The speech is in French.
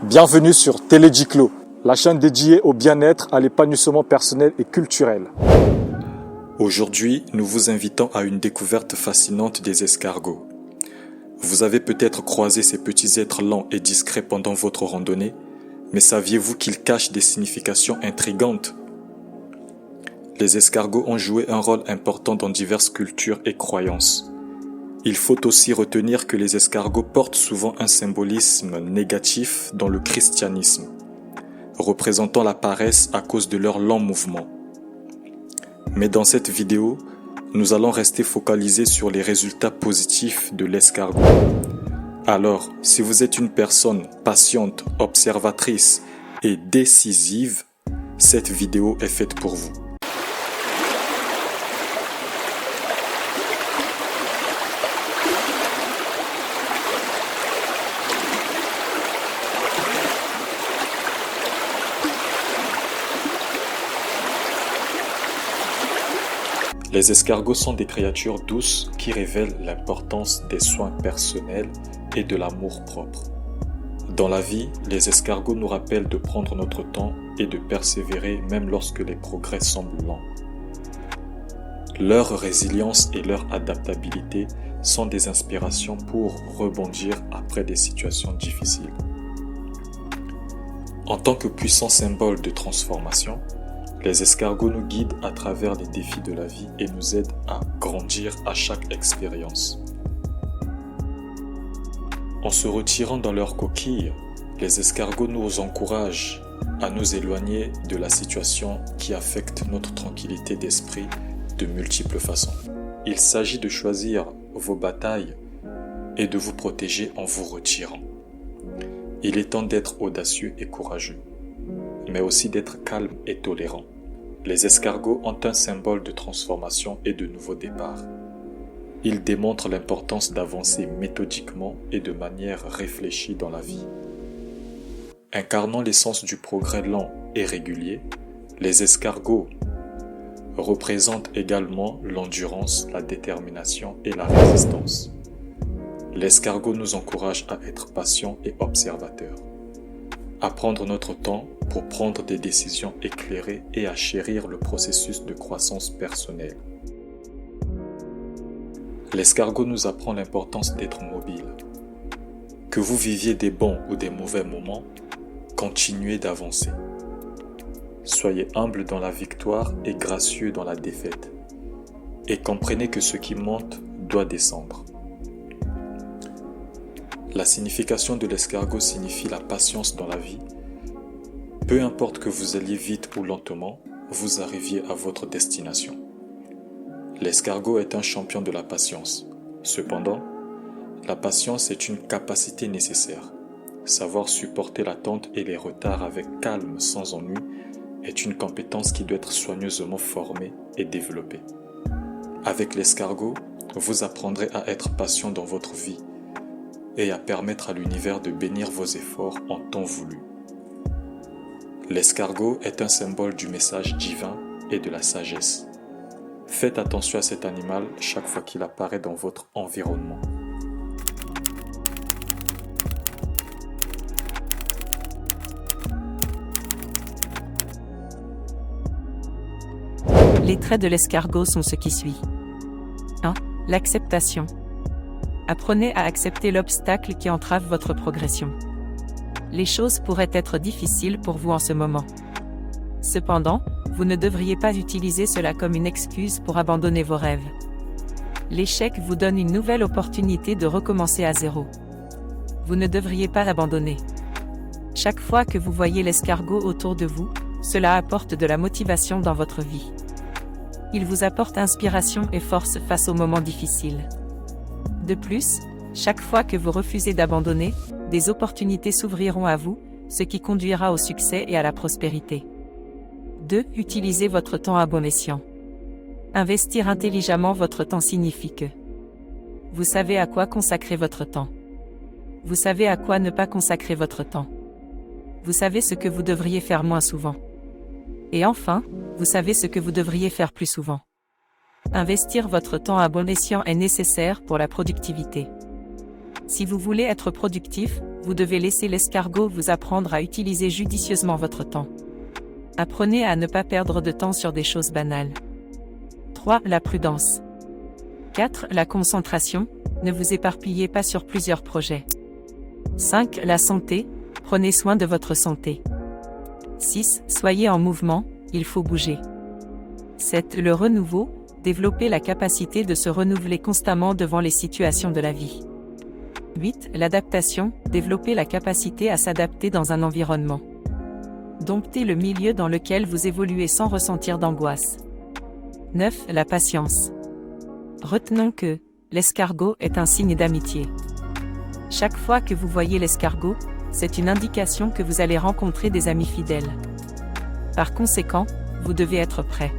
Bienvenue sur Télédiclo, la chaîne dédiée au bien-être, à l'épanouissement personnel et culturel. Aujourd'hui, nous vous invitons à une découverte fascinante des escargots. Vous avez peut-être croisé ces petits êtres lents et discrets pendant votre randonnée, mais saviez-vous qu'ils cachent des significations intrigantes? Les escargots ont joué un rôle important dans diverses cultures et croyances. Il faut aussi retenir que les escargots portent souvent un symbolisme négatif dans le christianisme, représentant la paresse à cause de leur lent mouvement. Mais dans cette vidéo, nous allons rester focalisés sur les résultats positifs de l'escargot. Alors, si vous êtes une personne patiente, observatrice et décisive, cette vidéo est faite pour vous. Les escargots sont des créatures douces qui révèlent l'importance des soins personnels et de l'amour-propre. Dans la vie, les escargots nous rappellent de prendre notre temps et de persévérer même lorsque les progrès semblent lents. Leur résilience et leur adaptabilité sont des inspirations pour rebondir après des situations difficiles. En tant que puissant symbole de transformation, les escargots nous guident à travers les défis de la vie et nous aident à grandir à chaque expérience. En se retirant dans leur coquille, les escargots nous encouragent à nous éloigner de la situation qui affecte notre tranquillité d'esprit de multiples façons. Il s'agit de choisir vos batailles et de vous protéger en vous retirant. Il est temps d'être audacieux et courageux, mais aussi d'être calme et tolérant. Les escargots ont un symbole de transformation et de nouveau départ. Ils démontrent l'importance d'avancer méthodiquement et de manière réfléchie dans la vie. Incarnant l'essence du progrès lent et régulier, les escargots représentent également l'endurance, la détermination et la résistance. L'escargot nous encourage à être patients et observateurs, à prendre notre temps pour prendre des décisions éclairées et à chérir le processus de croissance personnelle. L'escargot nous apprend l'importance d'être mobile. Que vous viviez des bons ou des mauvais moments, continuez d'avancer. Soyez humble dans la victoire et gracieux dans la défaite. Et comprenez que ce qui monte doit descendre. La signification de l'escargot signifie la patience dans la vie. Peu importe que vous alliez vite ou lentement, vous arriviez à votre destination. L'escargot est un champion de la patience. Cependant, la patience est une capacité nécessaire. Savoir supporter l'attente et les retards avec calme sans ennui est une compétence qui doit être soigneusement formée et développée. Avec l'escargot, vous apprendrez à être patient dans votre vie et à permettre à l'univers de bénir vos efforts en temps voulu. L'escargot est un symbole du message divin et de la sagesse. Faites attention à cet animal chaque fois qu'il apparaît dans votre environnement. Les traits de l'escargot sont ce qui suit. 1. L'acceptation. Apprenez à accepter l'obstacle qui entrave votre progression. Les choses pourraient être difficiles pour vous en ce moment. Cependant, vous ne devriez pas utiliser cela comme une excuse pour abandonner vos rêves. L'échec vous donne une nouvelle opportunité de recommencer à zéro. Vous ne devriez pas abandonner. Chaque fois que vous voyez l'escargot autour de vous, cela apporte de la motivation dans votre vie. Il vous apporte inspiration et force face aux moments difficiles. De plus, chaque fois que vous refusez d'abandonner, des opportunités s'ouvriront à vous, ce qui conduira au succès et à la prospérité. 2. Utilisez votre temps à bon escient. Investir intelligemment votre temps signifie que vous savez à quoi consacrer votre temps. Vous savez à quoi ne pas consacrer votre temps. Vous savez ce que vous devriez faire moins souvent. Et enfin, vous savez ce que vous devriez faire plus souvent. Investir votre temps à bon escient est nécessaire pour la productivité. Si vous voulez être productif, vous devez laisser l'escargot vous apprendre à utiliser judicieusement votre temps. Apprenez à ne pas perdre de temps sur des choses banales. 3. La prudence. 4. La concentration, ne vous éparpillez pas sur plusieurs projets. 5. La santé, prenez soin de votre santé. 6. Soyez en mouvement, il faut bouger. 7. Le renouveau, développez la capacité de se renouveler constamment devant les situations de la vie. 8. L'adaptation, développez la capacité à s'adapter dans un environnement. Domptez le milieu dans lequel vous évoluez sans ressentir d'angoisse. 9. La patience. Retenons que l'escargot est un signe d'amitié. Chaque fois que vous voyez l'escargot, c'est une indication que vous allez rencontrer des amis fidèles. Par conséquent, vous devez être prêt.